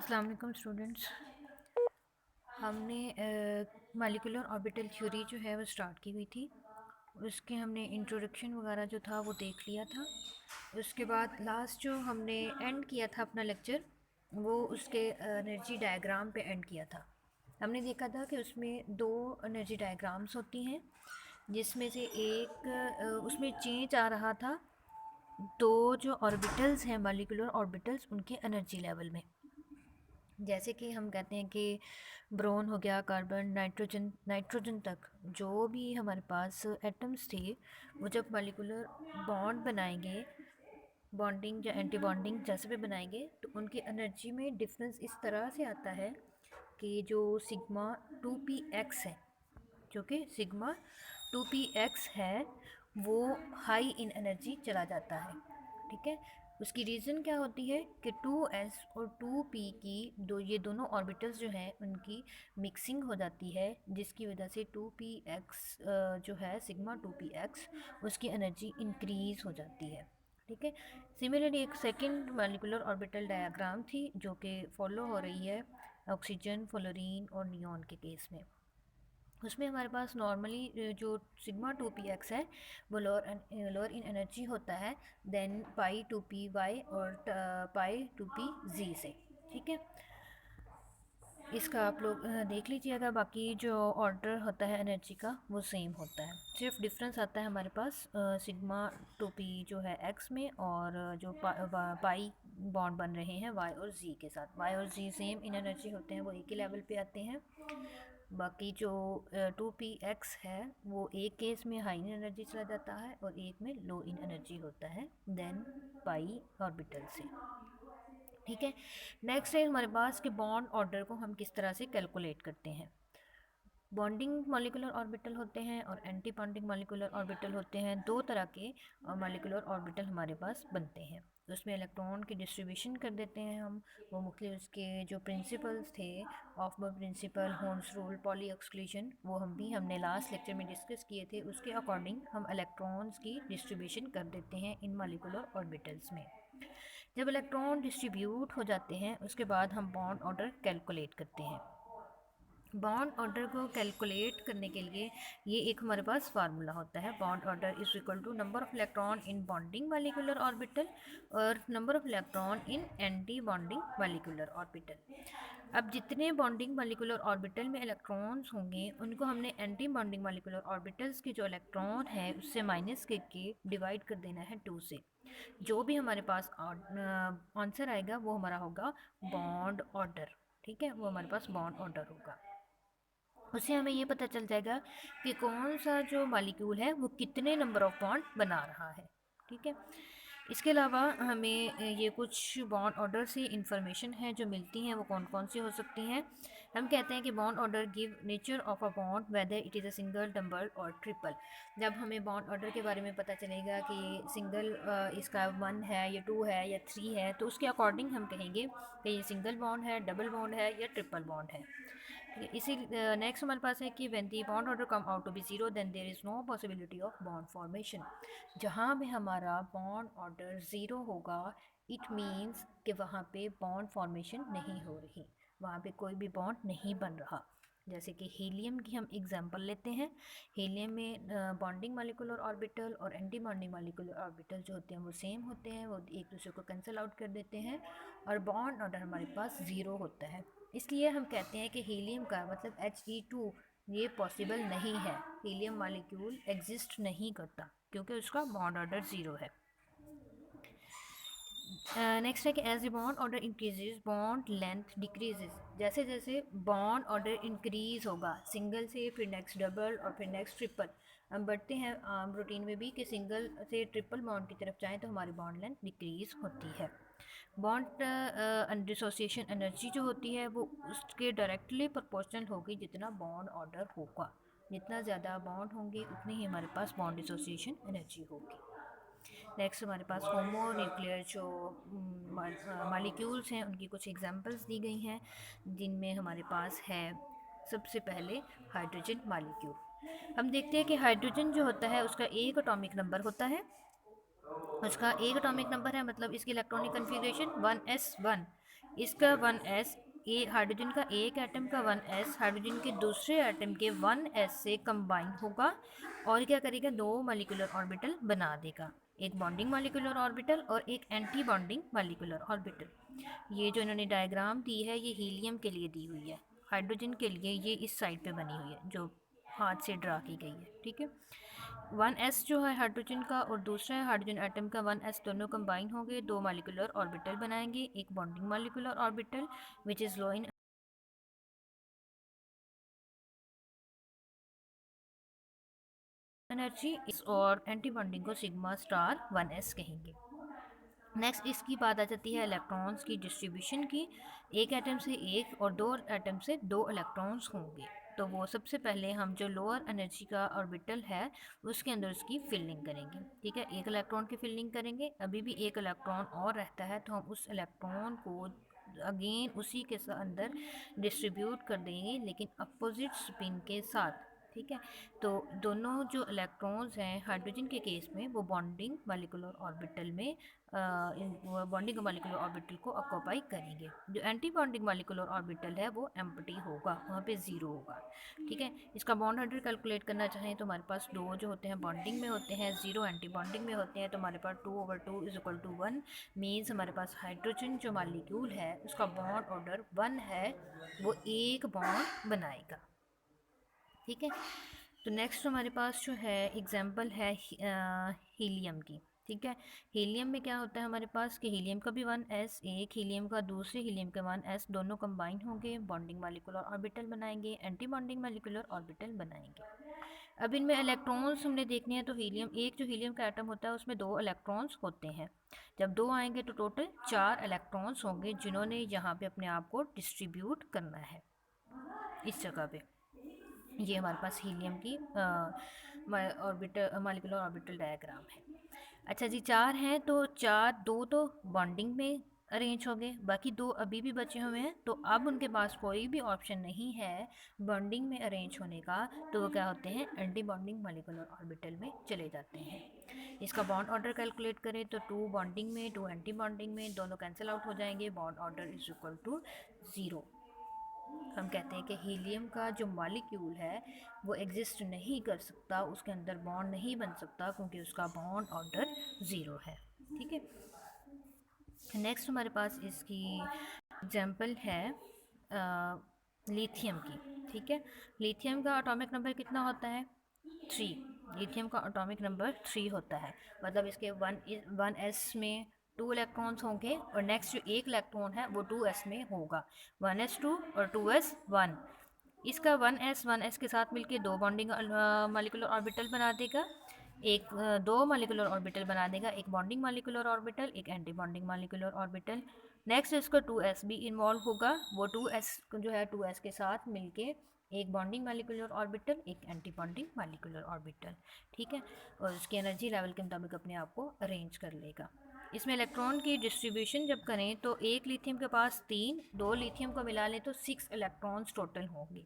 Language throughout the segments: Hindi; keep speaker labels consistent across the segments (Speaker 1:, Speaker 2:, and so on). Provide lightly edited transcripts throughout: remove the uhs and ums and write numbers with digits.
Speaker 1: अस्सलाम वालेकुम स्टूडेंट्स। हमने मॉलिक्यूलर ऑर्बिटल थ्योरी जो है वो स्टार्ट की हुई थी। उसके हमने इंट्रोडक्शन वगैरह जो था वो देख लिया था। उसके बाद लास्ट जो हमने एंड किया था अपना लेक्चर, वो उसके एनर्जी डायग्राम पे एंड किया था। हमने देखा था कि उसमें दो एनर्जी डायग्राम्स होती हैं, जिसमें से एक उसमें चेंज आ रहा था दो जो ऑर्बिटल्स हैं, मॉलिक्यूलर ऑर्बिटल्स, उनके एनर्जी लेवल में। जैसे कि हम कहते हैं कि ब्रोन हो गया, कार्बन, नाइट्रोजन, नाइट्रोजन तक जो भी हमारे पास एटम्स थे, वो जब मॉलिक्यूलर बॉन्ड बनाएंगे, बॉन्डिंग या एंटी बॉन्डिंग जैसे भी बनाएंगे, तो उनकी एनर्जी में डिफरेंस इस तरह से आता है कि जो सिग्मा 2p(x) है, जो कि सिग्मा 2p(x) है, वो हाई इन एनर्जी चला जाता है। ठीक है, उसकी रीज़न क्या होती है कि 2s और 2p की ये दोनों ऑर्बिटल्स जो हैं उनकी मिक्सिंग हो जाती है, जिसकी वजह से 2p(x) जो है सिग्मा 2p(x), उसकी एनर्जी इंक्रीज़ हो जाती है। ठीक है, सिमिलरली एक सेकंड मॉलिक्यूलर ऑर्बिटल डायग्राम थी जो कि फॉलो हो रही है ऑक्सीजन, फ्लोरीन और नियॉन के केस में। उसमें हमारे पास नॉर्मली जो सिग्मा 2p(x) है वो लोअर इन एनर्जी होता है देन पाई 2p(y) और पाई 2p(z) से। ठीक है, इसका आप लोग देख लीजिएगा। बाकी जो ऑर्डर होता है एनर्जी का वो सेम होता है, सिर्फ डिफरेंस आता है हमारे पास सिग्मा 2p जो है x में, और जो पाई बॉन्ड बन रहे हैं y और z के साथ। y और z सेम इन एनर्जी होते हैं, वो एक ही लेवल पे आते हैं। बाकी जो 2p(x) है वो एक केस में हाई इन एनर्जी चला जाता है और एक में लो इन एनर्जी होता है देन पाई ऑर्बिटल से। ठीक है, नेक्स्ट है हमारे पास कि बॉन्ड ऑर्डर को हम किस तरह से कैलकुलेट करते हैं। बॉन्डिंग मॉलिक्यूलर ऑर्बिटल होते हैं और एंटी बॉन्डिंग मॉलिक्यूलर ऑर्बिटल होते हैं। दो तरह के मॉलिक्यूलर ऑर्बिटल हमारे पास बनते हैं। उसमें इलेक्ट्रॉन की डिस्ट्रीब्यूशन कर देते हैं हम, वो मुख्तलिफ उसके जो प्रिंसिपल्स थे, ऑफबर्ग प्रिंसिपल, होर्न्स रूल, पॉली एक्सक्लूजन, वो हमने लास्ट लेक्चर में डिस्कस किए थे। उसके अकॉर्डिंग हम इलेक्ट्रॉन्स की डिस्ट्रीब्यूशन कर देते हैं इन मॉलिक्यूलर ऑर्बिटल्स में। जब इलेक्ट्रॉन डिस्ट्रीब्यूट हो जाते हैं उसके बाद हम बॉन्ड ऑर्डर कैलकुलेट करते हैं। बॉन्ड ऑर्डर को कैलकुलेट करने के लिए ये एक हमारे पास फार्मूला होता है, bond order is equal to number of electron in bonding molecular orbital और number of electron in anti bonding molecular orbital. अब जितने बॉन्डिंग मॉलिक्यूलर ऑर्बिटल में इलेक्ट्रॉन्स होंगे उनको हमने एंटी बॉन्डिंग मॉलिक्यूलर ऑर्बिटल्स के जो इलेक्ट्रॉन है उससे माइनस करके डिवाइड कर देना है 2 से। जो भी हमारे पास आंसर आएगा वो हमारा होगा बॉन्ड ऑर्डर। ठीक है, वो हमारे पास बॉन्ड ऑर्डर होगा। उससे हमें ये पता चल जाएगा कि कौन सा जो मॉलिक्यूल है वो कितने नंबर ऑफ बॉन्ड बना रहा है। ठीक है, इसके अलावा हमें ये कुछ बॉन्ड ऑर्डर से इंफॉर्मेशन है जो मिलती हैं, वो कौन कौन सी हो सकती हैं। हम कहते हैं कि bond order give nature of a bond whether it is a single, double और ट्रिपल। जब हमें बॉन्ड ऑर्डर के बारे में पता चलेगा कि सिंगल इसका 1 है या 2 है या 3 है, तो उसके अकॉर्डिंग हम कहेंगे कि ये सिंगल बॉन्ड है, डबल बॉन्ड है या ट्रिपल बॉन्ड है। इसी नेक्स्ट हमारे पास है कि when the bond order come out to be zero then there is no possibility of bond formation. जहाँ भी हमारा बॉन्ड ऑर्डर ज़ीरो होगा, इट मीन्स कि वहाँ पे बॉन्ड फॉर्मेशन नहीं हो रही, वहाँ पे कोई भी बॉन्ड नहीं बन रहा। जैसे कि हीलियम की हम एग्जांपल लेते हैं। हीलियम में बॉन्डिंग मॉलिक्यूलर ऑर्बिटल और एंटी बॉन्डिंग मॉलिक्यूलर ऑर्बिटल जो होते हैं वो सेम होते हैं, वो एक दूसरे को कैंसिल आउट कर देते हैं और बॉन्ड ऑर्डर हमारे पास ज़ीरो होता है। इसलिए हम कहते हैं कि हीलियम का मतलब He2 ये पॉसिबल नहीं है, हीलियम मॉलिक्यूल एग्जिस्ट नहीं करता क्योंकि उसका बॉन्ड ऑर्डर ज़ीरो है। नेक्स्ट है कि as a bond order increases bond length decreases. जैसे जैसे बॉन्ड ऑर्डर इंक्रीज होगा सिंगल से, फिर नेक्स्ट डबल और फिर नेक्स्ट ट्रिपल, हम बढ़ते हैं आम रूटीन में भी कि सिंगल से ट्रिपल बॉन्ड की तरफ जाएँ तो हमारी बॉन्ड लेंथ डिक्रीज होती है। बॉन्ड डिसोसिएशन एनर्जी जो होती है वो उसके डायरेक्टली प्रोपोर्शनल होगी जितना बॉन्ड ऑर्डर होगा। जितना ज़्यादा बॉन्ड होंगे उतनी ही हमारे पास बॉन्ड डिसोसिएशन एनर्जी होगी। नेक्स्ट हमारे पास होमो न्यूक्लियर जो मालिक्यूल्स हैं उनकी कुछ एग्जांपल्स दी गई हैं, जिनमें हमारे पास है सबसे पहले हाइड्रोजन मालिक्यूल। हम देखते हैं कि हाइड्रोजन जो होता है उसका एक एटॉमिक नंबर होता है, उसका एक एटॉमिक नंबर है, मतलब इसकी इलेक्ट्रॉनिक कन्फिग्रेशन 1s1। इसका 1s, ए हाइड्रोजन का एक एटम का 1s हाइड्रोजन के दूसरे एटम के 1s से कंबाइन होगा और क्या करेगा, दो मॉलिक्यूलर ऑर्बिटल बना देगा, एक बॉन्डिंग मॉलिक्यूलर ऑर्बिटल और एक एंटी बॉन्डिंग मॉलिक्यूलर ऑर्बिटल। ये जो इन्होंने डायग्राम दी है ये हीलियम के लिए दी हुई है, हाइड्रोजन के लिए ये इस साइड पे बनी हुई है जो हाथ से ड्रा की गई है, ठीक है। 1s जो है हाइड्रोजन का और दूसरा है हाइड्रोजन एटम का 1s, दोनों कंबाइन होंगे, दो मॉलिक्यूलर ऑर्बिटल बनाएंगे, एक bonding molecular orbital which is low in energy, और एंटी बॉन्डिंग को सिग्मा स्टार 1s कहेंगे। नेक्स्ट इसकी बात आ जाती है इलेक्ट्रॉन्स की डिस्ट्रीब्यूशन की। एक एटम से एक और दो एटम से दो इलेक्ट्रॉन्स होंगे, तो वो सबसे पहले हम जो लोअर एनर्जी का ऑर्बिटल है उसके अंदर उसकी फिलिंग करेंगे, ठीक है। एक इलेक्ट्रॉन की फिलिंग करेंगे, अभी भी एक इलेक्ट्रॉन और रहता है तो हम उस इलेक्ट्रॉन को अगेन उसी के अंदर डिस्ट्रीब्यूट कर देंगे लेकिन अपोजिट स्पिन के साथ, ठीक है। तो दोनों जो इलेक्ट्रॉन्स हैं हाइड्रोजन के केस में वो बॉन्डिंग मॉलिक्यूलर ऑर्बिटल में बॉन्डिंग मॉलिक्यूलर ऑर्बिटल को ऑक्यूपाई करेंगे। जो एंटी बॉन्डिंग मॉलिक्यूलर ऑर्बिटल है वो एम्प्टी होगा, वहाँ पे ज़ीरो होगा, ठीक है। इसका बॉन्ड ऑर्डर कैलकुलेट करना चाहें तो हमारे पास दो जो होते हैं बॉन्डिंग में होते हैं, ज़ीरो एंटी बॉन्डिंग में होते हैं, तो हमारे पास 2/2 इज इक्वल टू 1 मीन्स हमारे पास हाइड्रोजन जो मॉलिक्यूल है उसका बॉन्ड ऑर्डर 1 है, वो एक बॉन्ड बनाएगा, ठीक है। तो नेक्स्ट हमारे पास जो है एग्जांपल है हीलियम की, ठीक है। हीलियम में क्या होता है हमारे पास कि हीलियम का भी 1s, एक हीलियम का दूसरे हीलियम का 1s, दोनों कंबाइन होंगे, बॉन्डिंग मॉलिक्यूलर ऑर्बिटल बनाएंगे, एंटी बॉन्डिंग मॉलिक्यूलर ऑर्बिटल बनाएंगे। अब इनमें इलेक्ट्रॉन्स हमने देखने हैं, तो हीलियम, एक जो हीलियम का एटम होता है उसमें दो इलेक्ट्रॉन्स होते हैं, जब दो आएंगे तो टोटल 4 इलेक्ट्रॉन्स होंगे जिन्होंने यहाँ पे अपने आप को डिस्ट्रीब्यूट करना है इस जगह पे। ये हमारे पास हीलियम की ऑर्बिटल मॉलिक्यूलर ऑर्बिटल डायग्राम है। अच्छा जी, चार हैं तो चार, दो तो बॉन्डिंग में अरेंज हो गए, बाकी दो अभी भी बचे हुए हैं, तो अब उनके पास कोई भी ऑप्शन नहीं है बॉन्डिंग में अरेंज होने का, तो वो क्या होते हैं, एंटी बॉन्डिंग मॉलिक्यूलर ऑर्बिटल में चले जाते हैं। इसका बॉन्ड ऑर्डर कैलकुलेट करें तो 2 बॉन्डिंग में 2 एंटी बॉन्डिंग में, दोनों कैंसिल आउट हो जाएंगे, bond order is equal to 0। हम कहते हैं कि हीलियम का जो मॉलिक्यूल है वो एग्जिस्ट नहीं कर सकता, उसके अंदर बॉन्ड नहीं बन सकता क्योंकि उसका बॉन्ड ऑर्डर 0 है, ठीक है। नेक्स्ट हमारे पास इसकी एग्जांपल है लिथियम की, ठीक है। लिथियम का एटॉमिक नंबर कितना होता है, 3। लिथियम का एटॉमिक नंबर 3 होता है, मतलब इसके 1s में 2 इलेक्ट्रॉन्स होंगे और नेक्स्ट जो एक इलेक्ट्रॉन है वो 2s में होगा, 1s2 और 2s1। इसका 1s के साथ मिलके दो बॉन्डिंग मॉलिक्यूलर ऑर्बिटल बना देगा, एक दो मॉलिक्यूलर ऑर्बिटल बना देगा, एक बॉन्डिंग मॉलिक्यूलर ऑर्बिटल, एक anti bonding molecular orbital. Next इसका 2s भी इन्वॉल्व होगा, वो 2s जो है 2s के साथ मिलके एक बॉन्डिंग मॉलिक्यूलर ऑर्बिटल, एक एंटी बॉन्डिंग मॉलिक्यूलर ऑर्बिटल, ठीक है। और उसकी एनर्जी लेवल के मुताबिक अपने आप को अरेंज कर लेगा। इसमें इलेक्ट्रॉन की डिस्ट्रीब्यूशन जब करें तो एक लिथियम के पास 3, दो लिथियम को मिला लें तो 6 इलेक्ट्रॉन्स टोटल होंगे।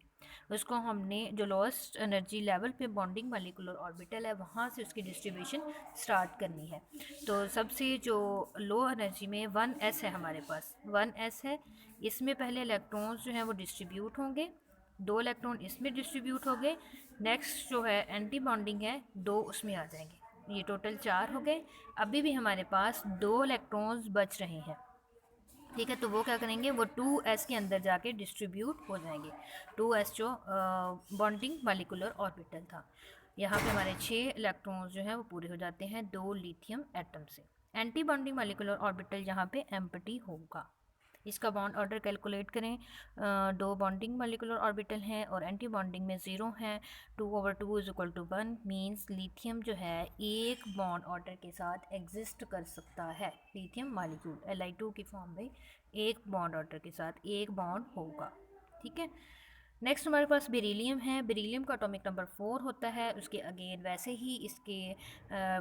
Speaker 1: उसको हमने जो लोएस्ट एनर्जी लेवल पे बॉन्डिंग मॉलिक्यूलर ऑर्बिटल है वहाँ से उसकी डिस्ट्रीब्यूशन स्टार्ट करनी है। तो सबसे जो लो एनर्जी में 1s है हमारे पास, 1s है, इसमें पहले इलेक्ट्रॉन्स जो हैं वो डिस्ट्रीब्यूट होंगे, दो इलेक्ट्रॉन इसमें डिस्ट्रीब्यूट हो गए, नेक्स्ट जो है एंटी बॉन्डिंग है, दो उसमें आ जाएंगे, ये टोटल 4 हो गए। अभी भी हमारे पास दो इलेक्ट्रॉन्स बच रहे हैं, ठीक है। तो वो क्या करेंगे, वो 2s के अंदर जाके डिस्ट्रीब्यूट हो जाएंगे, 2s जो बॉन्डिंग मॉलिक्यूलर ऑर्बिटल था। यहाँ पे हमारे 6 इलेक्ट्रॉन्स जो हैं वो पूरे हो जाते हैं दो लिथियम एटम से। एंटी बॉन्डिंग मॉलिक्यूलर ऑर्बिटल यहाँ पे एम्प्टी होगा। इसका बॉन्ड ऑर्डर कैलकुलेट करें, दो बॉन्डिंग मॉलिक्यूलर ऑर्बिटल हैं और एंटी बॉन्डिंग में 0 हैं, 2/2 is equal to 1 means lithium जो है एक बॉन्ड ऑर्डर के साथ एग्जिस्ट कर सकता है, लिथियम मॉलिक्यूल Li2 की फॉर्म में एक बॉन्ड ऑर्डर के साथ एक बॉन्ड होगा, ठीक है। नेक्स्ट हमारे पास बेरिलियम है, बेरिलियम का एटॉमिक नंबर 4 होता है, उसके अगेन वैसे ही इसके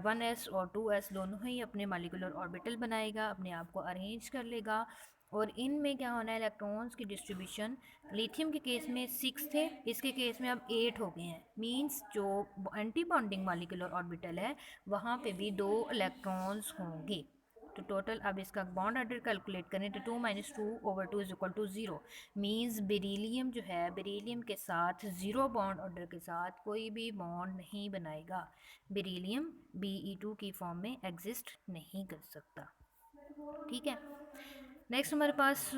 Speaker 1: 1s और 2s दोनों ही अपने मॉलिक्यूलर ऑर्बिटल बनाएगा, अपने आप को अरेंज कर लेगा। और इनमें क्या होना है, इलेक्ट्रॉन्स की डिस्ट्रीब्यूशन लिथियम के केस में 6 थे, इसके केस में अब 8 हो गए हैं, मींस जो एंटी बॉन्डिंग मॉलिक्यूलर ऑर्बिटल है वहाँ पे भी दो इलेक्ट्रॉन्स होंगे, तो टोटल अब इसका बॉन्ड ऑर्डर कैलकुलेट करें तो 2 - 2/2 = 0 मीन्स बेरिलियम जो है बेरिलियम के साथ ज़ीरो बॉन्ड ऑर्डर के साथ कोई भी बॉन्ड नहीं बनाएगा। बेरिलियम Be2 की फॉर्म में एग्जिस्ट नहीं कर सकता। ठीक है, नेक्स्ट हमारे पास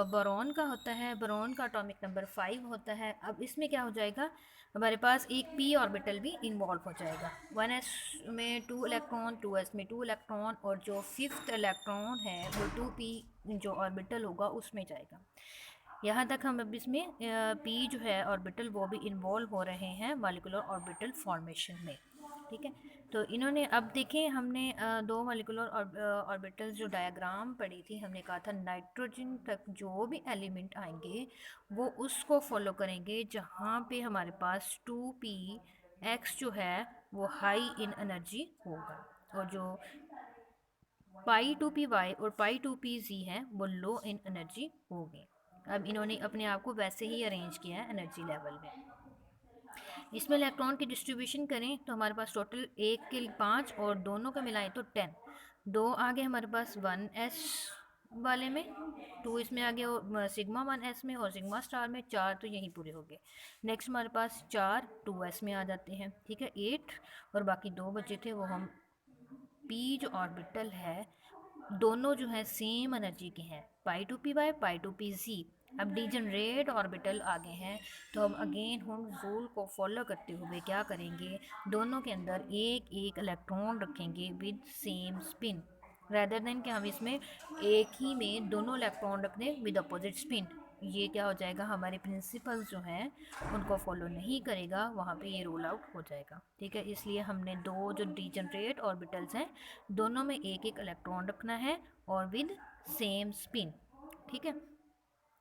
Speaker 1: बोरॉन का होता है। बोरॉन का एटॉमिक नंबर 5 होता है। अब इसमें क्या हो जाएगा, हमारे पास एक p ऑर्बिटल भी इन्वॉल्व हो जाएगा। 1s में 2 इलेक्ट्रॉन, 2s में 2 इलेक्ट्रॉन, और जो फिफ्थ इलेक्ट्रॉन है वो 2p जो ऑर्बिटल होगा उसमें जाएगा। यहाँ तक हम अब इसमें p जो है ऑर्बिटल वो भी इन्वॉल्व हो रहे हैं मॉलिक्यूलर ऑर्बिटल फॉर्मेशन में। ठीक है, तो इन्होंने अब देखें हमने दो मॉलिक्यूलर ऑर्बिटल्स जो डायग्राम पढ़ी थी, हमने कहा था नाइट्रोजन तक जो भी एलिमेंट आएंगे वो उसको फॉलो करेंगे जहाँ पे हमारे पास 2p(x) जो है वो हाई इन एनर्जी होगा, और जो π2py और π2pz हैं वो लो इन एनर्जी होंगे। अब इन्होंने अपने आप को वैसे ही अरेंज किया है एनर्जी लेवल में। इसमें इलेक्ट्रॉन की डिस्ट्रीब्यूशन करें तो हमारे पास टोटल 1 के 5 और दोनों का मिलाएं तो 10। दो आगे हमारे पास 1s वाले में, 2 इसमें आ गया और सिग्मा 1s में और सिग्मा स्टार में 4 तो यहीं पूरे हो गए। नेक्स्ट हमारे पास 4 2s में आ जाते हैं। ठीक है, 8 और बाकी 2 बचे थे वो हम p जो ऑर्बिटल है दोनों जो है सेम एनर्जी के हैं, π2py π2pz। अब डिजनरेट ऑर्बिटल आगे हैं तो हम अगेन हम रूल को फॉलो करते हुए क्या करेंगे, दोनों के अंदर एक एक इलेक्ट्रॉन रखेंगे with same spin, rather than कि हम इसमें एक ही में दोनों इलेक्ट्रॉन रख दें विद अपोजिट स्पिन। ये क्या हो जाएगा, हमारे प्रिंसिपल्स जो हैं उनको फॉलो नहीं करेगा, वहाँ पे ये रोल आउट हो जाएगा। ठीक है, इसलिए हमने दो जो डिजनरेट ऑर्बिटल्स हैं दोनों में एक एक इलेक्ट्रॉन रखना है और विद सेम स्पिन। ठीक है,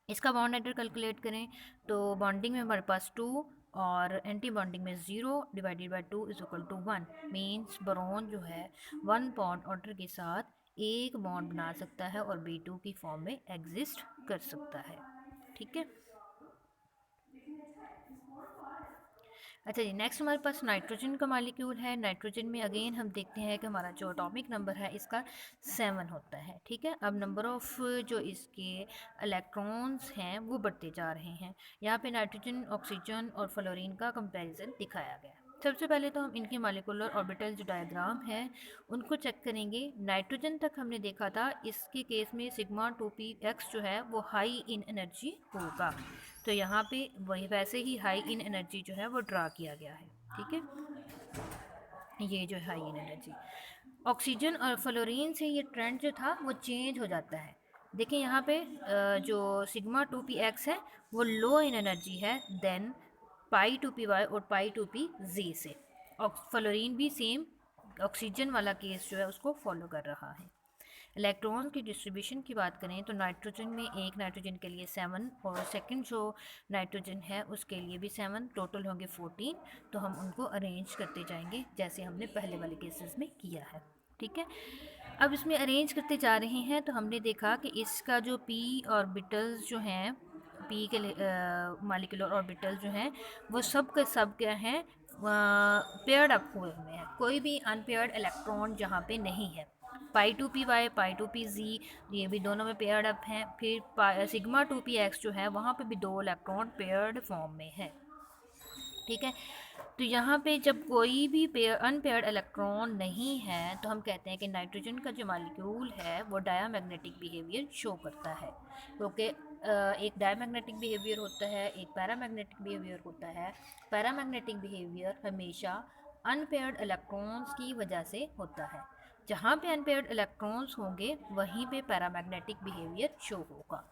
Speaker 1: इसका बॉन्ड ऑर्डर कैलकुलेट करें तो बॉन्डिंग में हमारे पास 2 और एंटी बॉन्डिंग में 0 डिवाइडेड बाई 2 = 1 मीन्स बोरॉन जो है 1 बॉन्ड ऑर्डर के साथ एक बॉन्ड बना सकता है और B2 की फॉर्म में एग्जिस्ट कर सकता है। ठीक है, अच्छा जी, नेक्स्ट हमारे पास नाइट्रोजन का मॉलिक्यूल है। नाइट्रोजन में अगेन हम देखते हैं कि हमारा जो एटॉमिक नंबर है इसका 7 होता है। ठीक है, अब नंबर ऑफ़ जो इसके इलेक्ट्रॉन्स हैं वो बढ़ते जा रहे हैं। यहाँ पे नाइट्रोजन, ऑक्सीजन और फ्लोरीन का कंपैरिजन दिखाया गया है। सबसे पहले तो हम इनके मॉलिक्यूलर ऑर्बिटल जो डायग्राम है उनको चेक करेंगे। नाइट्रोजन तक हमने देखा था, इसके केस में सिग्मा 2px जो है वो हाई इन एनर्जी होगा, तो यहाँ पे वही वैसे ही हाई इन एनर्जी जो है वो ड्रा किया गया है। ठीक है, ये जो है हाई इन एनर्जी। ऑक्सीजन और फ्लोरीन से ये ट्रेंड जो था वो चेंज हो जाता है। देखिए यहाँ पे जो सिग्मा 2px है वो लो इन एनर्जी है देन π2py और π2pz से। फ्लोरीन भी सेम ऑक्सीजन वाला केस जो है उसको फॉलो कर रहा है। इलेक्ट्रॉन की डिस्ट्रीब्यूशन की बात करें तो नाइट्रोजन में एक नाइट्रोजन के लिए 7 और सेकंड जो नाइट्रोजन है उसके लिए भी 7, टोटल होंगे 14। तो हम उनको अरेंज करते जाएंगे जैसे हमने पहले वाले केसेस में किया है। ठीक है, अब इसमें अरेंज करते जा रहे हैं तो हमने देखा कि इसका जो p ऑर्बिटल्स जो हैं, p के मॉलिक्यूलर ऑर्बिटल जो हैं वो सब के सब क्या हैं, पेयर्ड अप हुए हुए हैं, कोई भी अनपेयर्ड इलेक्ट्रॉन जहाँ पे नहीं है। π2py π2pz ये भी दोनों में पेयर्ड अप हैं। फिर सिग्मा 2px जो है वहाँ पे भी दो इलेक्ट्रॉन पेयर्ड फॉर्म में है। ठीक है, तो यहाँ पे जब कोई भी अनपेयर्ड इलेक्ट्रॉन नहीं है तो हम कहते हैं कि नाइट्रोजन का जो मॉलिक्यूल है वो डायमैग्नेटिक बिहेवियर शो करता है, क्योंकि एक डायमैग्नेटिक बिहेवियर होता है, एक पैरामैग्नेटिक बिहेवियर होता है। पैरामैग्नेटिक बिहेवियर हमेशा अनपेयर्ड इलेक्ट्रॉन्स की वजह से होता है। जहाँ पे अनपेयर्ड इलेक्ट्रॉन्स होंगे वहीं पे पैरामैग्नेटिक बिहेवियर शो होगा।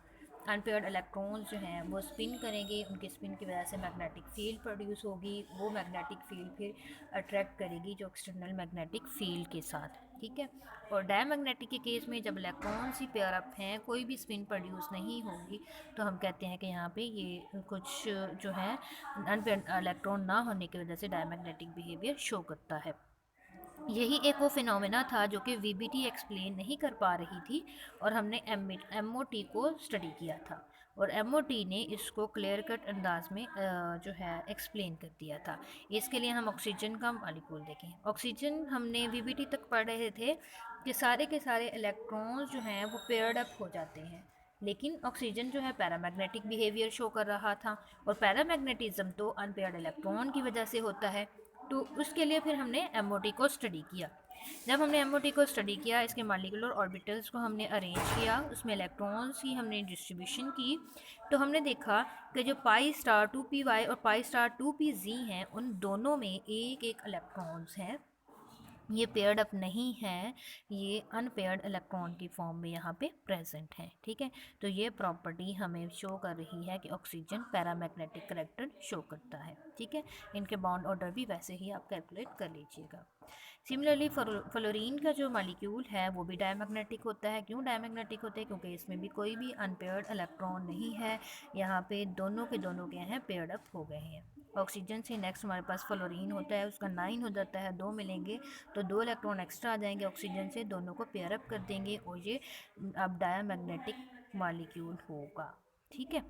Speaker 1: अनपेयर्ड इलेक्ट्रॉन्स जो हैं वो स्पिन करेंगे, उनके स्पिन की वजह से मैग्नेटिक फील्ड प्रोड्यूस होगी, वो मैग्नेटिक फील्ड फिर अट्रैक्ट करेगी जो एक्सटर्नल मैग्नेटिक फील्ड के साथ। ठीक है, और डायमैग्नेटिक के केस में जब इलेक्ट्रॉन्स ही पेयर अप हैं, कोई भी स्पिन प्रोड्यूस नहीं होगी, तो हम कहते हैं कि यहाँ पे ये कुछ जो है अनपेयर्ड इलेक्ट्रॉन ना होने की वजह से डायमैग्नेटिक बिहेवियर शो करता है। यही एक वो फिनोमेना था जो कि वीबीटी एक्सप्लेन नहीं कर पा रही थी, और हमने एमओटी को स्टडी किया था, और एमओटी ने इसको क्लियर कट अंदाज में जो है एक्सप्लेन कर दिया था। इसके लिए हम ऑक्सीजन का मॉलिक्यूल देखें। ऑक्सीजन हमने वीबीटी तक पढ़ रहे थे कि सारे के सारे इलेक्ट्रॉन्स जो हैं वो पेयर्ड अप हो जाते हैं, लेकिन ऑक्सीजन जो है पैरामैग्नेटिक बिहेवियर शो कर रहा था, और पैरामैग्नेटिज्म तो अनपेयर्ड इलेक्ट्रॉन की वजह से होता है। तो उसके लिए फिर हमने एमओटी को स्टडी किया। जब हमने एमओटी को स्टडी किया, इसके मॉलिक्यूलर ऑर्बिटल्स को हमने अरेंज किया, उसमें इलेक्ट्रॉन्स की हमने डिस्ट्रीब्यूशन की, तो हमने देखा कि जो पाई स्टार 2p y और पाई स्टार 2p z हैं, उन दोनों में एक एक इलेक्ट्रॉन्स हैं, ये पेयर्ड अप नहीं है, ये अनपेयर्ड इलेक्ट्रॉन की फॉर्म में यहाँ पे प्रेजेंट है। ठीक है, तो ये प्रॉपर्टी हमें शो कर रही है कि ऑक्सीजन पैरामैग्नेटिक करेक्टर शो करता है। ठीक है, इनके बॉन्ड ऑर्डर भी वैसे ही आप कैलकुलेट कर लीजिएगा। सिमिलरली फ्लोरीन का जो मॉलिक्यूल है वो भी डायमैग्नेटिक होता है। क्यों डायमैग्नेटिक होता है? क्योंकि इसमें भी कोई भी अनपेयर्ड इलेक्ट्रॉन नहीं है, यहाँ पे दोनों के दोनों क्या हैं, पेयर्ड अप हो गए हैं। ऑक्सीजन से नेक्स्ट हमारे पास फ्लोरीन होता है, उसका 9 हो जाता है, 2 मिलेंगे तो 2 इलेक्ट्रॉन एक्स्ट्रा आ जाएंगे ऑक्सीजन से, दोनों को पेयर अप कर देंगे और ये अब डायमैग्नेटिक मॉलिक्यूल होगा। ठीक है,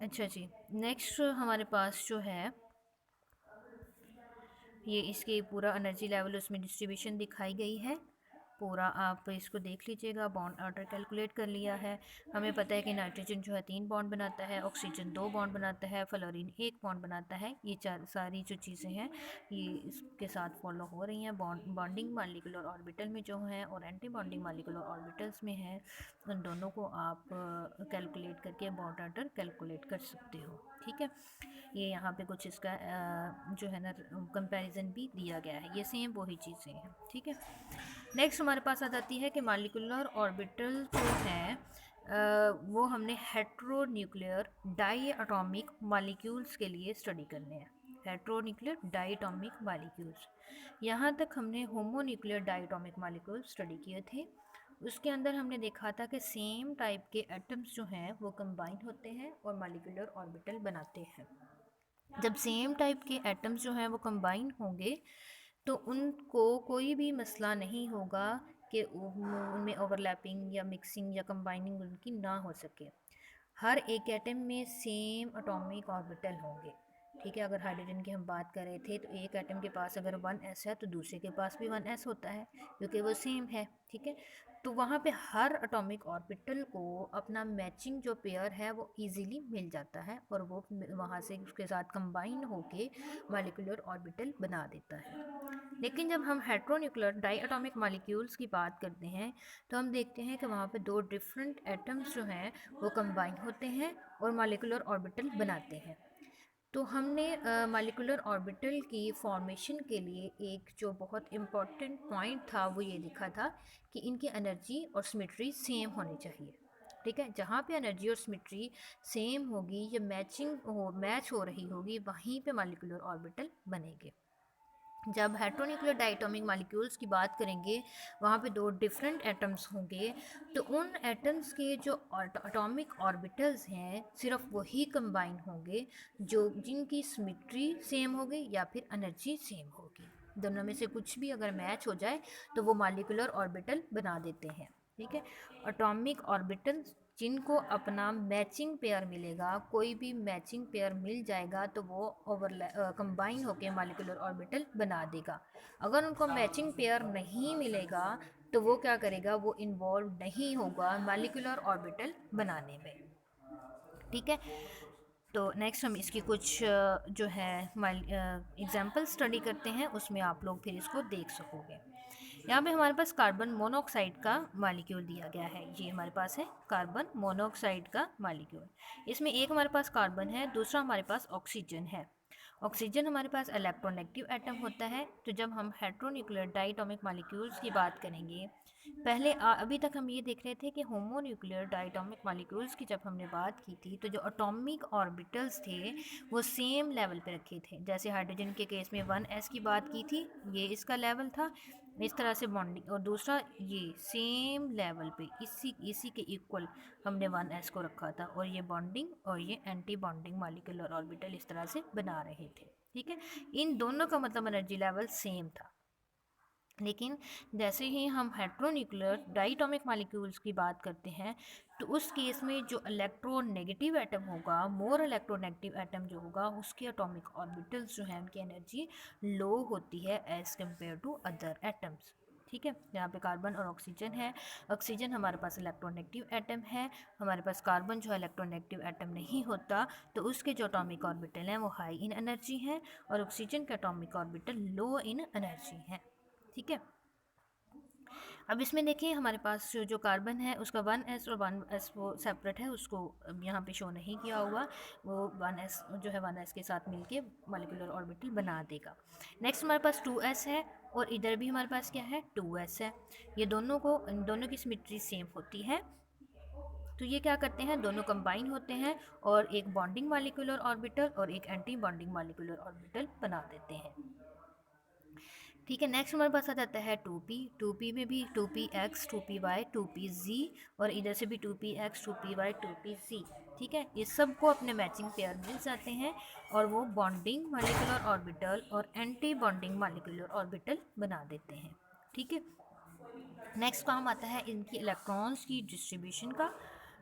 Speaker 1: अच्छा जी, नेक्स्ट हमारे पास जो है ये इसके पूरा एनर्जी लेवल उसमें डिस्ट्रीब्यूशन दिखाई गई है, पूरा आप इसको देख लीजिएगा। बॉन्ड ऑर्डर कैलकुलेट कर लिया है। हमें पता है कि नाइट्रोजन जो है 3 बॉन्ड बनाता है, ऑक्सीजन 2 बॉन्ड बनाता है, फ्लोरीन 1 बॉन्ड बनाता है। ये चार सारी जो चीज़ें हैं ये इसके साथ फॉलो हो रही हैं। बॉन्डिंग मॉलिक्यूलर ऑर्बिटल में जो है और एंटी बॉन्डिंग मॉलिक्यूलर ऑर्बिटल्स में है, उन दोनों को आप कैलकुलेट करके बॉन्ड ऑर्डर कैलकुलेट कर सकते हो। ठीक है, ये यहाँ पे कुछ इसका जो है ना कंपैरिजन भी दिया गया है, ये सेम वही चीज़ें हैं। ठीक है, नेक्स्ट हमारे पास आ जाती है कि मॉलिक्यूलर ऑर्बिटल जो है वो हमने heteronuclear diatomic molecules के लिए स्टडी करने हैं। Heteronuclear diatomic molecules, यहाँ तक हमने homonuclear diatomic molecules study किए थे। उसके अंदर हमने देखा था कि सेम टाइप के एटम्स जो हैं वो कंबाइन होते हैं और मॉलिक्यूलर ऑर्बिटल बनाते हैं। जब सेम टाइप के एटम्स जो हैं वो कंबाइन होंगे तो उनको कोई भी मसला नहीं होगा कि उनमें ओवरलैपिंग या मिक्सिंग या कंबाइनिंग उनकी ना हो सके। हर एक एटम में सेम एटॉमिक ऑर्बिटल होंगे। ठीक है, अगर हाइड्रोजन की हम बात कर रहे थे तो एक एटम के पास अगर 1s है तो दूसरे के पास भी 1s होता है, क्योंकि वो सेम है। ठीक है, तो वहाँ पे हर एटॉमिक ऑर्बिटल को अपना मैचिंग जो पेयर है वो इजीली मिल जाता है, और वो वहाँ से उसके साथ कंबाइन होके मॉलिक्यूलर ऑर्बिटल बना देता है। लेकिन जब हम हेट्रोन्यूक्लियर डाई एटॉमिक मॉलिक्यूल्स की बात करते हैं तो हम देखते हैं कि वहाँ पे 2 डिफरेंट एटम्स जो हैं वो कंबाइन होते हैं और मॉलिक्यूलर ऑर्बिटल बनाते हैं। तो हमने मॉलिक्यूलर ऑर्बिटल की फॉर्मेशन के लिए एक जो बहुत इम्पॉर्टेंट पॉइंट था वो ये दिखा था कि इनकी एनर्जी और सिमेट्री सेम होनी चाहिए। ठीक है, जहाँ पे एनर्जी और सिमेट्री सेम होगी या मैच हो रही होगी, वहीं पे मॉलिक्यूलर ऑर्बिटल बनेंगे। जब हेट्रोन्यूक्लियर डायटोमिक मॉलिक्यूल्स की बात करेंगे, वहाँ पे 2 डिफरेंट एटम्स होंगे, तो उन एटम्स के जो एटॉमिक ऑर्बिटल्स हैं सिर्फ वही कंबाइन होंगे जो जिनकी सिमेट्री सेम होगी या फिर एनर्जी सेम होगी। दोनों में से कुछ भी अगर मैच हो जाए तो वो मॉलिक्यूलर ऑर्बिटल बना देते हैं। ठीक है, एटॉमिक ऑर्बिटल जिनको अपना मैचिंग पेयर मिलेगा, कोई भी मैचिंग पेयर मिल जाएगा तो वो कंबाइन होकर मॉलिक्यूलर ऑर्बिटल बना देगा। अगर उनको मैचिंग पेयर नहीं मिलेगा तो वो क्या करेगा, वो इन्वॉल्व नहीं होगा मॉलिक्यूलर ऑर्बिटल बनाने में। ठीक है, तो नेक्स्ट हम इसकी कुछ जो है एग्जाम्पल स्टडी करते हैं, उसमें आप लोग फिर इसको देख सकोगे। यहाँ पे हमारे पास कार्बन मोनोऑक्साइड का मॉलिक्यूल दिया गया है। ये हमारे पास है कार्बन मोनोऑक्साइड का मॉलिक्यूल। इसमें एक हमारे पास कार्बन है, दूसरा हमारे पास ऑक्सीजन है। ऑक्सीजन हमारे पास इलेक्ट्रोनेगेटिव एटम होता है। तो जब हम हेट्रोन्यूक्लियर डायटोमिक मॉलिक्यूल्स की बात करेंगे, पहले अभी तक हम ये देख रहे थे कि होमोन्यूक्लियर डायटोमिक मॉलिक्यूल्स की जब हमने बात की थी तो जो एटॉमिक ऑर्बिटल्स थे वो सेम लेवल पे रखे थे। जैसे हाइड्रोजन के केस में 1s की बात की थी, ये इसका लेवल था, इस तरह से बॉन्डिंग, और दूसरा ये सेम लेवल पे इसी इसी के इक्वल हमने 1s को रखा था, और ये बॉन्डिंग और ये एंटी बॉन्डिंग मॉलिक्यूलर ऑर्बिटल इस तरह से बना रहे थे। ठीक है, इन दोनों का मतलब एनर्जी लेवल सेम था। लेकिन जैसे ही हम हेट्रोन्यूक्लियर डाइटोमिक मॉलिक्यूल्स की बात करते हैं तो उस केस में जो इलेक्ट्रोनेगेटिव एटम होगा, मोर इलेक्ट्रोनेगेटिव एटम जो होगा, उसके एटॉमिक ऑर्बिटल्स जो हैं उनकी एनर्जी लो होती है as compare to other atoms. ठीक है, यहाँ पे कार्बन और ऑक्सीजन है। ऑक्सीजन हमारे पास इलेक्ट्रोनेगेटिव एटम है, हमारे पास कार्बन जो है इलेक्ट्रोनेगेटिव एटम नहीं होता, तो उसके जो एटॉमिक ऑर्बिटल हैं वो हाई इन एनर्जी हैं और ऑक्सीजन के एटॉमिक ऑर्बिटल लो इन एनर्जी हैं। ठीक है, अब इसमें देखिए हमारे पास जो कार्बन है उसका 1s और 1s वो सेपरेट है, उसको यहाँ पे शो नहीं किया हुआ, वो 1s जो है 1s के साथ मिलके मॉलिक्यूलर ऑर्बिटल बना देगा। नेक्स्ट हमारे पास 2s है और इधर भी हमारे पास क्या है 2s है। ये इन दोनों की सिमेट्री सेम होती है, तो ये क्या करते हैं, दोनों कंबाइन होते हैं और एक बॉन्डिंग मॉलिक्यूलर ऑर्बिटल और एक एंटी बॉन्डिंग मॉलिक्यूलर ऑर्बिटल बना देते हैं। ठीक है, नेक्स्ट हमारे पास आ जाता है 2p। 2p में भी 2px 2py 2pz और इधर से भी 2px 2py 2pz। ठीक है, ये सबको अपने मैचिंग पेयर मिल जाते हैं और वो बॉन्डिंग मॉलिक्यूलर ऑर्बिटल और एंटी बॉन्डिंग मॉलिक्यूलर ऑर्बिटल बना देते हैं। ठीक है, नेक्स्ट काम आता है इनकी इलेक्ट्रॉन्स की डिस्ट्रीब्यूशन का।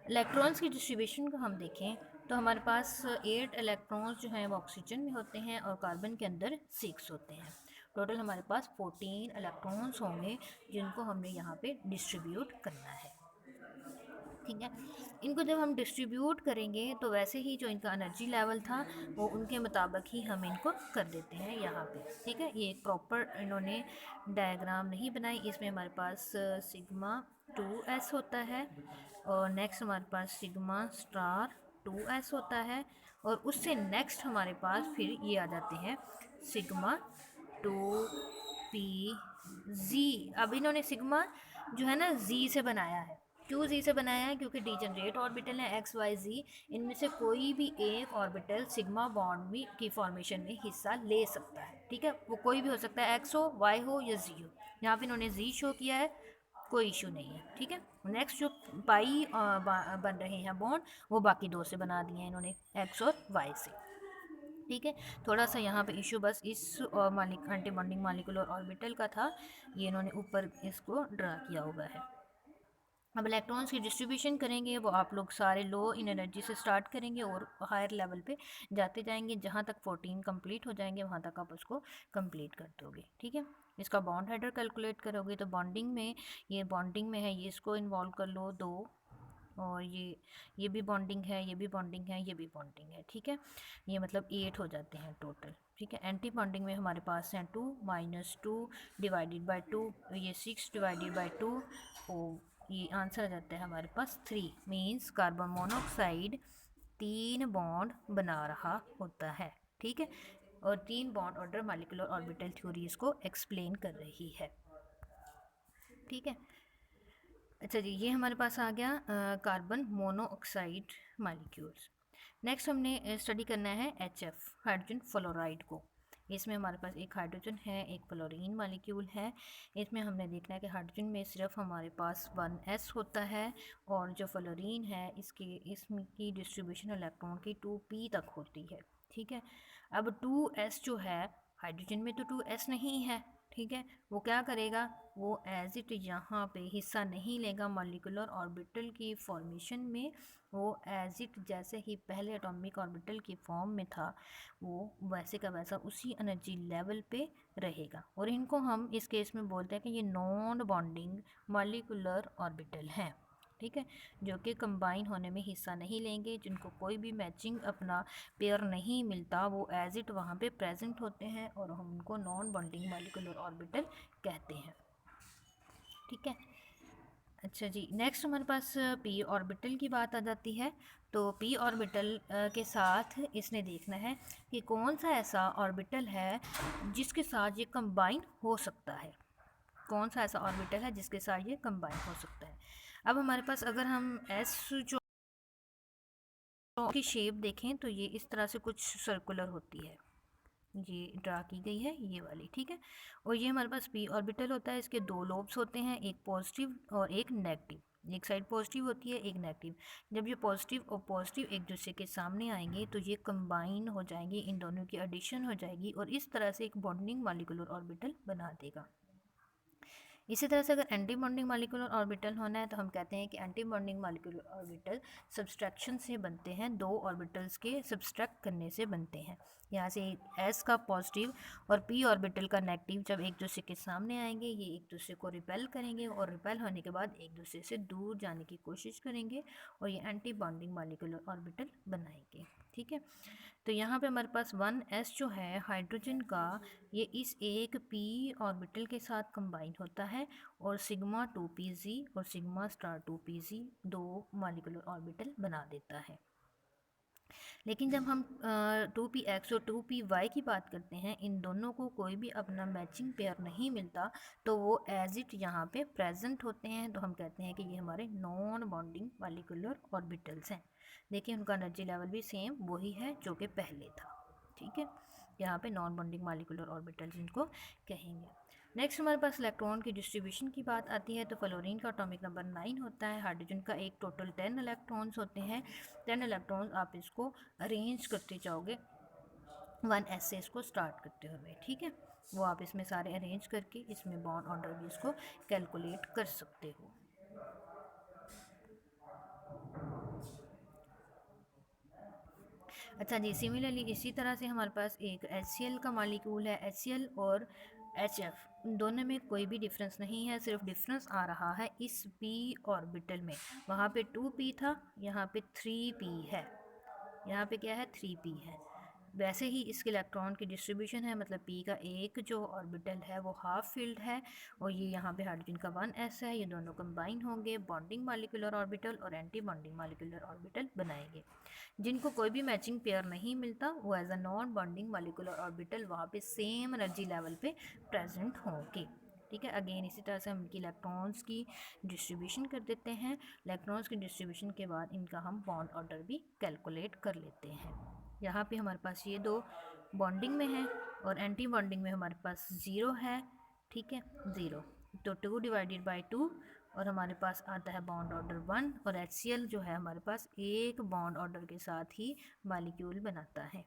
Speaker 1: इलेक्ट्रॉन्स की डिस्ट्रीब्यूशन को हम देखें तो हमारे पास 8 इलेक्ट्रॉन्स जो हैं वो ऑक्सीजन में होते हैं और कार्बन के अंदर 6 होते हैं। टोटल हमारे पास 14 इलेक्ट्रॉन्स होंगे जिनको हमने यहाँ पे डिस्ट्रीब्यूट करना है। ठीक है, इनको जब हम डिस्ट्रीब्यूट करेंगे तो वैसे ही जो इनका एनर्जी लेवल था वो उनके मुताबिक ही हम इनको कर देते हैं यहाँ पे। ठीक है, ये एक प्रॉपर इन्होंने डायग्राम नहीं बनाई, इसमें हमारे पास सिग्मा 2s होता है और नेक्स्ट हमारे पास सिग्मा स्टार 2s होता है और उससे नेक्स्ट हमारे पास फिर ये आ जाते हैं सिग्मा 2p z। अब इन्होंने सिग्मा जो है ना z से बनाया है, क्यों जी से बनाया है, क्योंकि डीजनरेट ऑर्बिटल है एक्स वाई जी, इनमें से कोई भी एक ऑर्बिटल सिग्मा बॉन्ड में की फॉर्मेशन में हिस्सा ले सकता है। ठीक है, वो कोई भी हो सकता है, एक्स हो, वाई हो या जी हो। यहाँ पे इन्होंने जी शो किया है, कोई इशू नहीं है। ठीक है, नेक्स्ट जो पाई बन रहे हैं बॉन्ड वो बाकी दो से बना दिए हैं इन्होंने, एक्स और वाई से। ठीक है, थोड़ा सा यहाँ पे इशू बस इस एंटी बॉन्डिंग मॉलिक्यूलर ऑर्बिटल का था, ये इन्होंने ऊपर इसको ड्रा किया हुआ है। अब इलेक्ट्रॉन्स की डिस्ट्रीब्यूशन करेंगे वो आप लोग सारे लो इन एनर्जी से स्टार्ट करेंगे और हायर लेवल पे जाते जाएंगे, जहाँ तक 14 कंप्लीट हो जाएंगे वहाँ तक आप उसको कंप्लीट कर दोगे। ठीक है, इसका बॉन्ड हेडर कैलकुलेट करोगे तो बॉन्डिंग में है, ये इसको इन्वॉल्व कर लो 2 और ये भी बॉन्डिंग है, ये भी बॉन्डिंग है, ये भी बॉन्डिंग है। ठीक है, ये मतलब 8 हो जाते हैं टोटल। ठीक है, एंटी बॉन्डिंग में हमारे पास हैं 2 -2 डिवाइडेड बाई 2, ये 6 डिवाइडेड बाई 2, और ये आंसर आ जाता है हमारे पास 3। मीन्स कार्बन मोनोऑक्साइड 3 बॉन्ड बना रहा होता है। ठीक है, और 3 bond order molecular orbital theory इसको एक्सप्लेन कर रही है। ठीक है, अच्छा जी, ये हमारे पास आ गया कार्बन मोनोऑक्साइड मॉलिक्यूल्स। नेक्स्ट हमने स्टडी करना है HF हाइड्रोजन फ्लोराइड को। इसमें हमारे पास एक हाइड्रोजन है, एक फ्लोरीन मॉलिक्यूल है। इसमें हमने देखना है कि हाइड्रोजन में सिर्फ हमारे पास 1s होता है और जो फ्लोरीन है इसकी डिस्ट्रीब्यूशन इलेक्ट्रॉन की 2p तक होती है। ठीक है, अब 2s जो है हाइड्रोजन में तो 2s नहीं है। ठीक है, वो क्या करेगा, वो एज इट यहाँ पे हिस्सा नहीं लेगा मॉलिक्यूलर ऑर्बिटल की फॉर्मेशन में, वो एज इट जैसे ही पहले एटॉमिक ऑर्बिटल की फॉर्म में था वो वैसे का वैसा उसी एनर्जी लेवल पे रहेगा। और इनको हम इस केस में बोलते हैं कि ये नॉन बॉन्डिंग मॉलिक्यूलर ऑर्बिटल हैं। ठीक है, जो कि कंबाइन होने में हिस्सा नहीं लेंगे, जिनको कोई भी मैचिंग अपना पेयर नहीं मिलता, वो एज इट वहाँ पे प्रेजेंट होते हैं और हम उनको नॉन बॉन्डिंग मॉलिक्यूलर ऑर्बिटल कहते हैं। ठीक है, अच्छा जी, नेक्स्ट हमारे पास पी ऑर्बिटल की बात आ जाती है। तो पी ऑर्बिटल के साथ इसने देखना है कि कौन सा ऐसा ऑर्बिटल है जिसके साथ ये कंबाइन हो सकता है, कौन सा ऐसा ऑर्बिटल है जिसके साथ ये कंबाइन हो सकता है। अब हमारे पास अगर हम एस जो की शेप देखें तो ये इस तरह से कुछ सर्कुलर होती है, ये ड्रा की गई है ये वाली। ठीक है, और ये हमारे पास पी ऑर्बिटल होता है, इसके 2 लोब्स होते हैं, एक पॉजिटिव और एक नेगेटिव। एक साइड पॉजिटिव होती है, एक नेगेटिव। जब ये पॉजिटिव और पॉजिटिव एक दूसरे के सामने आएंगे तो ये कंबाइन हो जाएंगे, इन दोनों की एडिशन हो जाएगी और इस तरह से एक बॉन्डिंग मॉलिक्यूलर ऑर्बिटल बना देगा। इसी तरह से अगर एंटी बॉन्डिंग मॉलिक्यूलर ऑर्बिटल होना है तो हम कहते हैं कि anti bonding molecular orbital subtraction से बनते हैं, दो ऑर्बिटल्स के सब्सट्रैक्ट करने से बनते हैं। यहाँ से एस का पॉजिटिव और पी ऑर्बिटल का नेगेटिव जब एक दूसरे के सामने आएंगे, ये एक दूसरे को रिपेल करेंगे और रिपेल होने के बाद एक दूसरे से दूर जाने की कोशिश करेंगे और ये एंटी बॉन्डिंग मॉलिक्यूलर ऑर्बिटल बनाएंगे। ठीक है, तो यहाँ पे हमारे पास 1s जो है हाइड्रोजन का, ये इस एक p ऑर्बिटल के साथ कंबाइन होता है और सिग्मा 2pz और सिग्मा स्टार 2pz दो मॉलिक्यूलर ऑर्बिटल बना देता है। लेकिन जब हम 2px और 2py की बात करते हैं, इन दोनों को कोई भी अपना मैचिंग पेयर नहीं मिलता तो वो एज इट यहाँ पे प्रेजेंट होते हैं, तो हम कहते हैं कि ये हमारे नॉन बॉन्डिंग मॉलिक्यूलर ऑर्बिटल्स हैं। देखिए उनका एनर्जी लेवल भी सेम वही है जो कि पहले था। ठीक है, यहाँ पे नॉन बॉन्डिंग मॉलिक्यूलर ऑर्बिटल्स इनको कहेंगे। नेक्स्ट हमारे पास इलेक्ट्रॉन की डिस्ट्रीब्यूशन की बात आती है तो फ्लोरीन का एटॉमिक नंबर 9 होता है, हाइड्रोजन का एक टोटल 10 इलेक्ट्रॉन्स होते हैं। 10 इलेक्ट्रॉन्स आप इसको अरेंज करते जाओगे 1s से इसको स्टार्ट करते हुए। ठीक है, वो आप इसमें सारे अरेंज करके इसमें बॉन्ड ऑर्डर भी इसको कैलकुलेट कर सकते हो। अच्छा जी, सिमिलरली इसी तरह से हमारे पास एक HCl का मॉलिक्यूल है। HCl और HF दोनों में कोई भी डिफरेंस नहीं है, सिर्फ डिफरेंस आ रहा है इस p ऑर्बिटल में। वहाँ पे 2p था, यहाँ पे 3p है। यहाँ पे क्या है, 3p है। वैसे ही इसके इलेक्ट्रॉन की डिस्ट्रीब्यूशन है, मतलब p का एक जो ऑर्बिटल है वो हाफ फील्ड है और ये यहाँ पे हाइड्रोजन का 1s है। ये दोनों कंबाइन होंगे बॉन्डिंग मॉलिक्यूलर ऑर्बिटल और एंटी बॉन्डिंग मॉलिक्यूलर ऑर्बिटल बनाएंगे। जिनको कोई भी मैचिंग पेयर नहीं मिलता वो as a non bonding molecular orbital वहाँ पे सेम एनर्जी लेवल पे प्रेजेंट होंगे। ठीक है, अगेन इसी तरह से हम इनकी इलेक्ट्रॉन्स की डिस्ट्रीब्यूशन कर देते हैं। इलेक्ट्रॉन्स की डिस्ट्रीब्यूशन के बाद इनका हम बॉन्ड ऑर्डर भी कैलकुलेट कर लेते हैं। यहाँ पे हमारे पास ये दो बॉन्डिंग में है और एंटी बॉन्डिंग में हमारे पास 0 है। ठीक है, 0 तो 2 डिवाइडेड बाई 2 और हमारे पास आता है बॉन्ड ऑर्डर 1 और HCl जो है हमारे पास एक बॉन्ड ऑर्डर के साथ ही मॉलिक्यूल बनाता है।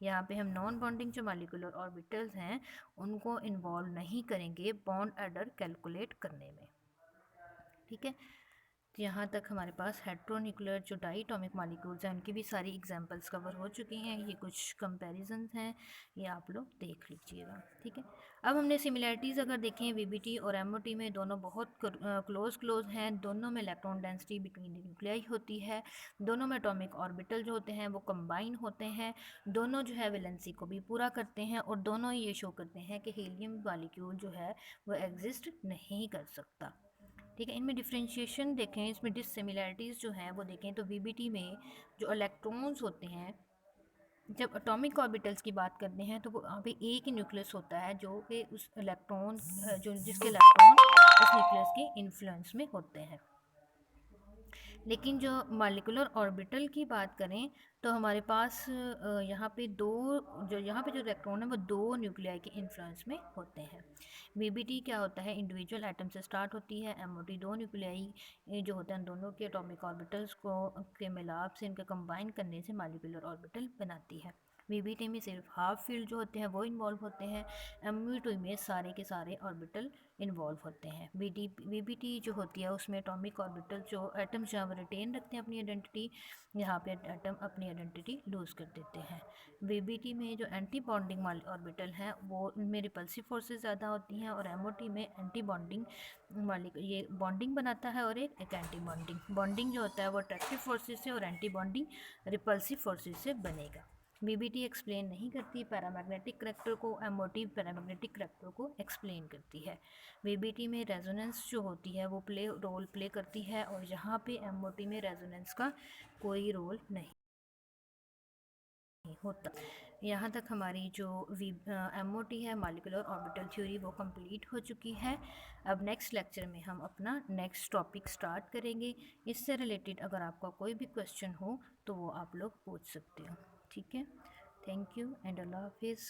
Speaker 1: यहाँ पे हम नॉन बॉन्डिंग जो मॉलिक्यूलर ऑर्बिटल्स हैं उनको इन्वॉल्व नहीं करेंगे बॉन्ड ऑर्डर कैलकुलेट करने में। ठीक है, तो यहाँ तक हमारे पास हेट्रोन्यूक्लियर जो डाइटॉमिक मॉलिक्यूल्स हैं उनकी भी सारी एग्जांपल्स कवर हो चुकी हैं। ये कुछ कंपैरिजंस हैं, ये आप लोग देख लीजिएगा। ठीक है, अब हमने सिमिलैरिटीज़ अगर देखें वीबीटी और एमओटी में, दोनों बहुत क्लोज हैं। दोनों में electron density between the nuclei होती है। दोनों में एटॉमिक ऑर्बिटल जो होते हैं वो कंबाइन होते हैं। दोनों जो है वैलेंसी को भी पूरा करते हैं और दोनों ये शो करते हैं कि हीलियम मॉलिक्यूल जो है वो एग्जिस्ट नहीं कर सकता। ठीक है, इनमें डिफ्रेंशिएशन देखें, इसमें डिससिमिलैरिटीज़ जो हैं वो देखें तो वीबीटी में जो इलेक्ट्रॉन्स होते हैं, जब एटॉमिक ऑर्बिटल्स की बात करते हैं तो वो वहाँ पे एक ही न्यूक्लियस होता है जो कि उस इलेक्ट्रॉन जो जिसके इलेक्ट्रॉन उस न्यूक्लियस के इन्फ्लुएंस में होते हैं। लेकिन जो मॉलिक्यूलर ऑर्बिटल की बात करें तो हमारे पास यहाँ पे जो इलेक्ट्रॉन है वो दो न्यूक्लियाई के इन्फ्लुएंस में होते हैं। वीबीटी क्या होता है, इंडिविजुअल एटम से स्टार्ट होती है। एमओटी दो न्यूक्लियाई जो होते हैं दोनों के एटॉमिक ऑर्बिटल्स को के मिलाप से इनके कंबाइन करने से मॉलिक्यूलर ऑर्बिटल बनाती है। वीबीटी में सिर्फ हाफ फील्ड जो होते हैं वो इन्वॉल्व होते हैं। एमओटी में सारे के सारे ऑर्बिटल इन्वॉल्व होते हैं। वीबीटी जो होती है उसमें एटॉमिक ऑर्बिटल जो एटम्स जहाँ वो रिटेन रखते हैं अपनी आइडेंटिटी, यहाँ पे एटम अपनी आइडेंटिटी लूज़ कर देते हैं। वीबीटी में जो एंटी बॉन्डिंग ऑर्बिटल हैं वो उनमें रिपल्सिव फोर्सेस ज़्यादा होती हैं और एमओटी में एंटी बॉन्डिंग ये बॉन्डिंग बनाता है और एक एंटी बॉन्डिंग जो होता है वो अट्रैक्टिव फोर्सेस से और एंटी बॉन्डिंग रिपल्सिव फोर्सेस से बनेगा। वीबीटी एक्सप्लेन नहीं करती पैरामैग्नेटिक करैक्टर को, एमओटी पैरामैग्नेटिक करैक्टर को एक्सप्लेन करती है। वीबीटी में रेजोनेंस जो होती है वो रोल प्ले करती है और यहाँ पे एमओटी में रेजोनेंस का कोई रोल नहीं होता। यहाँ तक हमारी जो एमओटी है मॉलिक्यूलर ऑर्बिटल थ्योरी वो कंप्लीट हो चुकी है। अब नेक्स्ट लेक्चर में हम अपना नेक्स्ट टॉपिक स्टार्ट करेंगे। इससे रिलेटेड अगर आपका कोई भी क्वेश्चन हो तो वो आप लोग पूछ सकते हो। ठीक है, थैंक यू एंड अल्लाह हाफिज़।